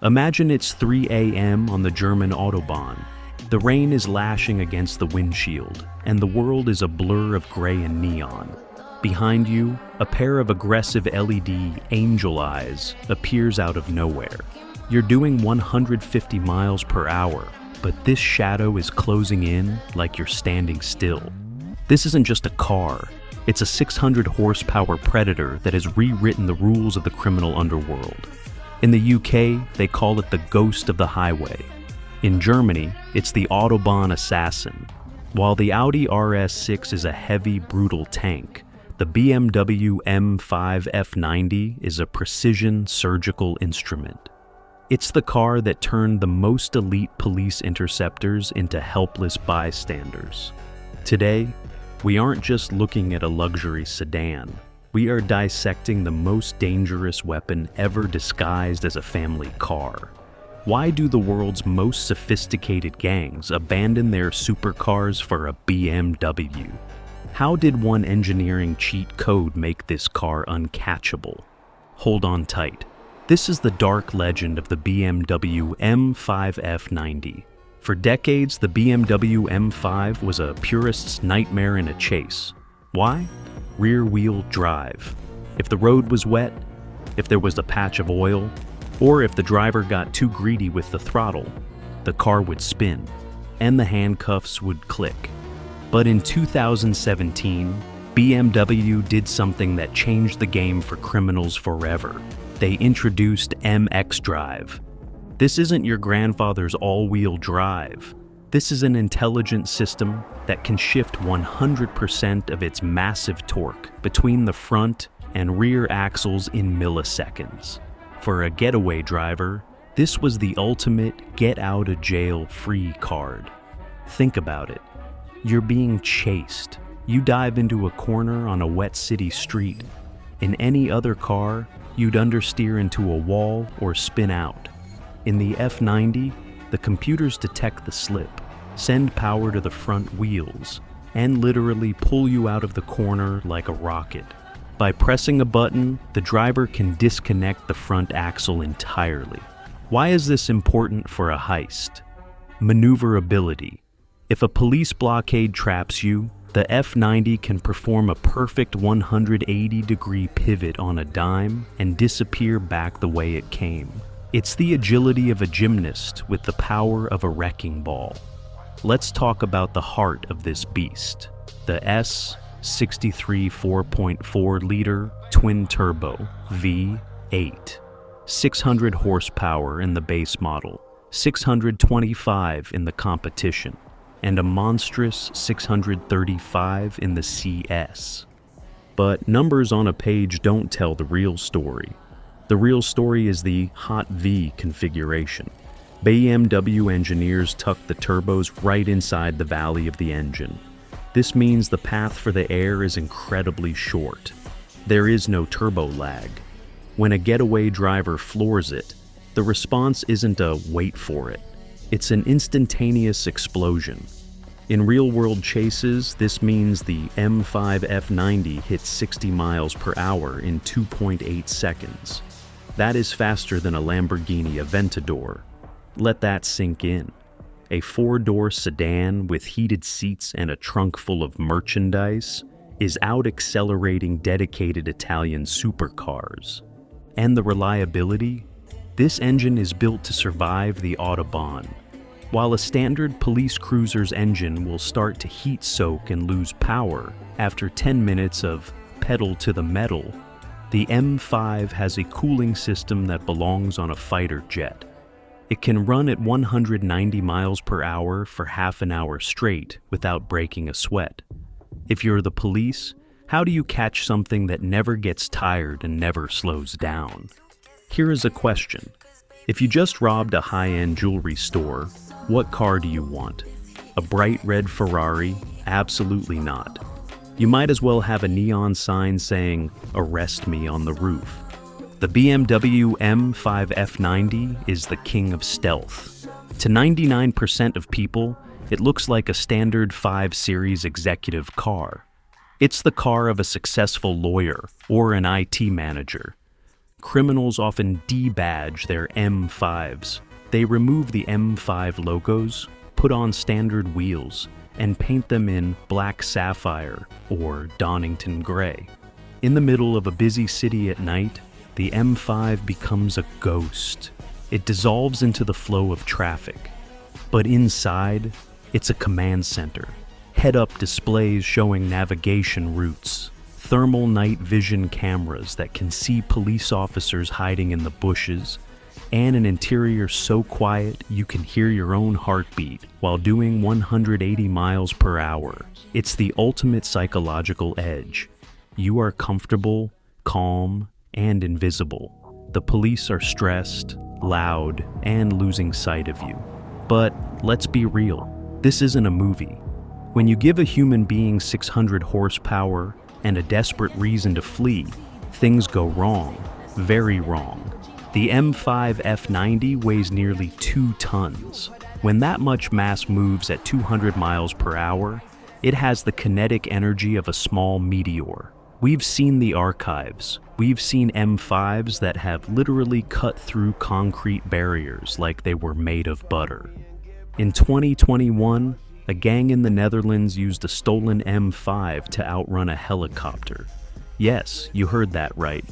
Imagine it's 3 a.m. on the German Autobahn. The rain is lashing against the windshield, and the world is a blur of gray and neon. Behind you, a pair of aggressive LED angel eyes appears out of nowhere. You're doing 150 miles per hour, but this shadow is closing in like you're standing still. This isn't just a car. It's a 600 horsepower predator that has rewritten the rules of the criminal underworld. In the UK, they call it the ghost of the highway. In Germany, it's the Autobahn assassin. While the Audi RS6 is a heavy, brutal tank, the BMW M5 F90 is a precision surgical instrument. It's the car that turned the most elite police interceptors into helpless bystanders. Today, we aren't just looking at a luxury sedan. We are dissecting the most dangerous weapon ever disguised as a family car. Why do the world's most sophisticated gangs abandon their supercars for a BMW? How did one engineering cheat code make this car uncatchable? Hold on tight. This is the dark legend of the BMW M5 F90. For decades, the BMW M5 was a purist's nightmare in a chase. Why? Rear-wheel drive. If the road was wet, if there was a patch of oil, or if the driver got too greedy with the throttle, the car would spin, and the handcuffs would click. But in 2017, BMW did something that changed the game for criminals forever. They introduced xDrive. This isn't your grandfather's all-wheel drive. This is an intelligent system that can shift 100% of its massive torque between the front and rear axles in milliseconds. For a getaway driver, this was the ultimate get-out-of-jail-free card. Think about it. You're being chased. You dive into a corner on a wet city street. In any other car, you'd understeer into a wall or spin out. In the F90, the computers detect the slip, send power to the front wheels, and literally pull you out of the corner like a rocket. By pressing a button, the driver can disconnect the front axle entirely. Why is this important for a heist? Maneuverability. If a police blockade traps you, the F90 can perform a perfect 180-degree pivot on a dime and disappear back the way it came. It's the agility of a gymnast with the power of a wrecking ball. Let's talk about the heart of this beast, the S63 4.4-liter twin-turbo V8. 600 horsepower in the base model, 625 in the competition, and a monstrous 635 in the CS. But numbers on a page don't tell the real story. The real story is the Hot V configuration. BMW engineers tucked the turbos right inside the valley of the engine. This means the path for the air is incredibly short. There is no turbo lag. When a getaway driver floors it, the response isn't a wait for it. It's an instantaneous explosion. In real-world chases, this means the M5 F90 hits 60 miles per hour in 2.8 seconds. That is faster than a Lamborghini Aventador. Let that sink in. A four-door sedan with heated seats and a trunk full of merchandise is out-accelerating dedicated Italian supercars. And the reliability? This engine is built to survive the Autobahn. While a standard police cruiser's engine will start to heat soak and lose power after 10 minutes of pedal to the metal, the M5 has a cooling system that belongs on a fighter jet. It can run at 190 miles per hour for half an hour straight without breaking a sweat. If you're the police, how do you catch something that never gets tired and never slows down? Here is a question. If you just robbed a high-end jewelry store, what car do you want? A bright red Ferrari? Absolutely not. You might as well have a neon sign saying, "Arrest me" on the roof. The BMW M5 F90 is the king of stealth. To 99% of people, it looks like a standard 5 Series executive car. It's the car of a successful lawyer or an IT manager. Criminals often debadge their M5s. They remove the M5 logos, put on standard wheels, and paint them in black sapphire or Donington gray. In the middle of a busy city at night, the M5 becomes a ghost. It dissolves into the flow of traffic. But inside, it's a command center. Head-up displays showing navigation routes, thermal night vision cameras that can see police officers hiding in the bushes, and an interior so quiet you can hear your own heartbeat while doing 180 miles per hour. It's the ultimate psychological edge. You are comfortable, calm, and invisible. The police are stressed, loud, and losing sight of you. But let's be real, this isn't a movie. When you give a human being 600 horsepower and a desperate reason to flee, things go wrong, very wrong. The M5 F90 weighs nearly 2 tons. When that much mass moves at 200 miles per hour, it has the kinetic energy of a small meteor. We've seen the archives. We've seen M5s that have literally cut through concrete barriers like they were made of butter. In 2021, a gang in the Netherlands used a stolen M5 to outrun a helicopter. Yes, you heard that right.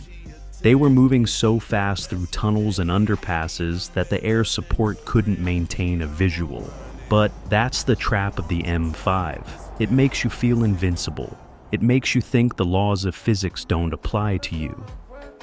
They were moving so fast through tunnels and underpasses that the air support couldn't maintain a visual. But that's the trap of the M5. It makes you feel invincible. It makes you think the laws of physics don't apply to you.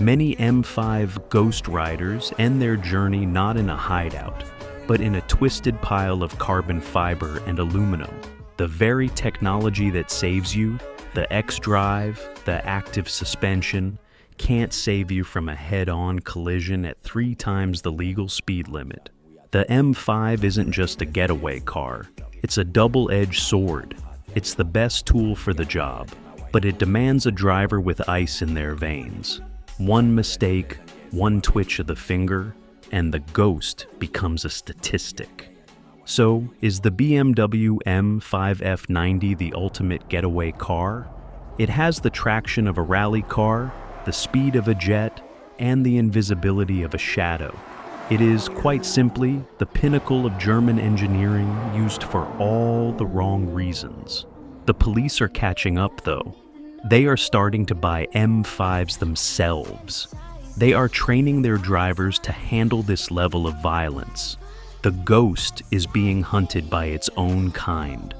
Many M5 ghost riders end their journey not in a hideout, but in a twisted pile of carbon fiber and aluminum. The very technology that saves you, the xDrive, the active suspension, can't save you from a head-on collision at 3 times the legal speed limit. The M5 isn't just a getaway car. It's a double-edged sword. It's the best tool for the job, but it demands a driver with ice in their veins. One mistake, one twitch of the finger, and the ghost becomes a statistic. So, is the BMW M5 F90 the ultimate getaway car? It has the traction of a rally car, the speed of a jet, and the invisibility of a shadow. It is, quite simply, the pinnacle of German engineering used for all the wrong reasons. The police are catching up, though. They are starting to buy M5s themselves. They are training their drivers to handle this level of violence. The ghost is being hunted by its own kind.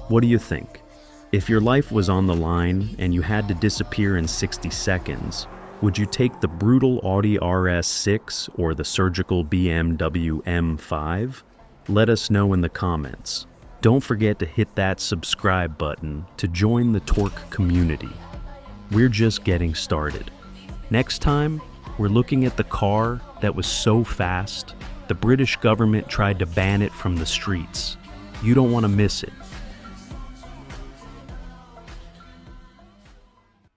What do you think? If your life was on the line and you had to disappear in 60 seconds, would you take the brutal Audi RS6 or the surgical BMW M5? Let us know in the comments. Don't forget to hit that subscribe button to join the Torque community. We're just getting started. Next time, we're looking at the car that was so fast, the British government tried to ban it from the streets. You don't want to miss it.